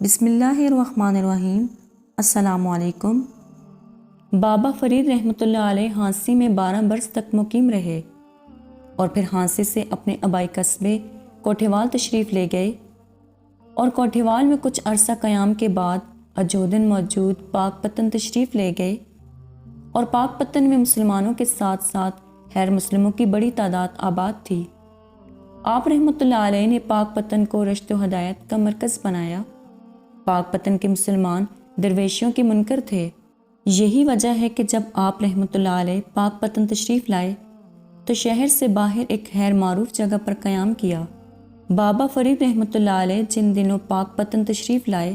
بسم اللہ الرحمن الرحیم۔ السلام علیکم۔ بابا فرید رحمۃ اللہ علیہ ہانسی میں 12 برس تک مقیم رہے اور پھر ہانسی سے اپنے آبائی قصبے کوٹھیوال تشریف لے گئے اور کوٹھیوال میں کچھ عرصہ قیام کے بعد اجودن موجود پاک پتن تشریف لے گئے اور پاک پتن میں مسلمانوں کے ساتھ ساتھ غیر مسلموں کی بڑی تعداد آباد تھی۔ آپ رحمۃ اللہ علیہ نے پاک پتن کو رشد و ہدایت کا مرکز بنایا۔ پاک پتن کے مسلمان درویشیوں کے منکر تھے۔ یہی وجہ ہے کہ جب آپ رحمۃ اللہ علیہ پاک پتن تشریف لائے تو شہر سے باہر ایک غیر معروف جگہ پر قیام کیا۔ بابا فرید رحمۃ اللہ علیہ جن دنوں پاک پتن تشریف لائے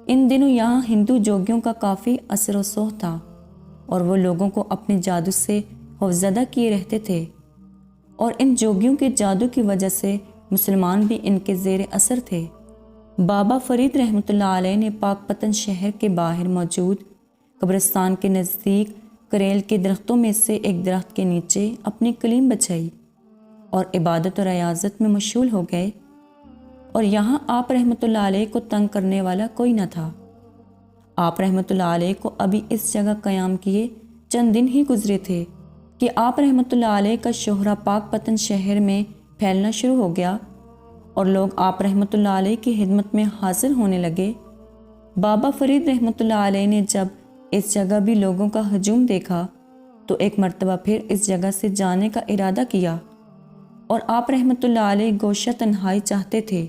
ان دنوں یہاں ہندو جوگیوں کا کافی اثر و رسوخ تھا اور وہ لوگوں کو اپنے جادو سے خوفزدہ کیے رہتے تھے، اور ان جوگیوں کے جادو کی وجہ سے مسلمان بھی ان کے زیر اثر تھے۔ بابا فرید رحمۃ اللہ علیہ نے پاک پتن شہر کے باہر موجود قبرستان کے نزدیک کریل کے درختوں میں سے ایک درخت کے نیچے اپنی کلیم بچھائی اور عبادت و ریاضت میں مشغول ہو گئے، اور یہاں آپ رحمۃ اللہ علیہ کو تنگ کرنے والا کوئی نہ تھا۔ آپ رحمۃ اللہ علیہ کو ابھی اس جگہ قیام کیے چند دن ہی گزرے تھے کہ آپ رحمۃ اللہ علیہ کا شہرہ پاک پتن شہر میں پھیلنا شروع ہو گیا اور لوگ آپ رحمۃ اللہ علیہ کی خدمت میں حاضر ہونے لگے۔ بابا فرید رحمۃ اللہ علیہ نے جب اس جگہ بھی لوگوں کا ہجوم دیکھا تو ایک مرتبہ پھر اس جگہ سے جانے کا ارادہ کیا، اور آپ رحمۃ اللہ علیہ گوشہ تنہائی چاہتے تھے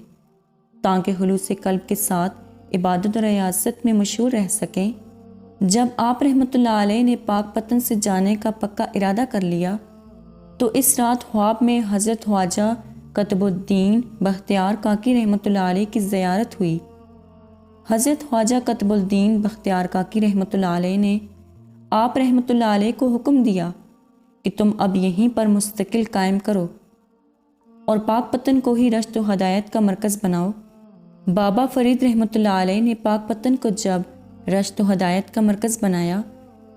تاکہ خلوص قلب کے ساتھ عبادت و ریاضت میں مشغول رہ سکیں۔ جب آپ رحمۃ اللہ علیہ نے پاک پتن سے جانے کا پکا ارادہ کر لیا تو اس رات خواب میں حضرت خواجہ قطب الدین بختیار کاکی رحمۃ اللہ علیہ کی زیارت ہوئی۔ حضرت خواجہ قطب الدین بختیار کاکی رحمۃ اللہ علیہ نے آپ رحمۃ اللہ علیہ کو حکم دیا کہ تم اب یہیں پر مستقل قائم کرو اور پاک پتن کو ہی رشد و ہدایت کا مرکز بناؤ۔ بابا فرید رحمۃ اللہ علیہ نے پاک پتن کو جب رشد و ہدایت کا مرکز بنایا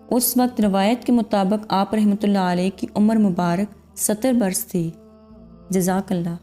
اس وقت روایت کے مطابق آپ رحمۃ اللہ علیہ کی عمر مبارک 70 برس تھی۔ جزاک اللہ۔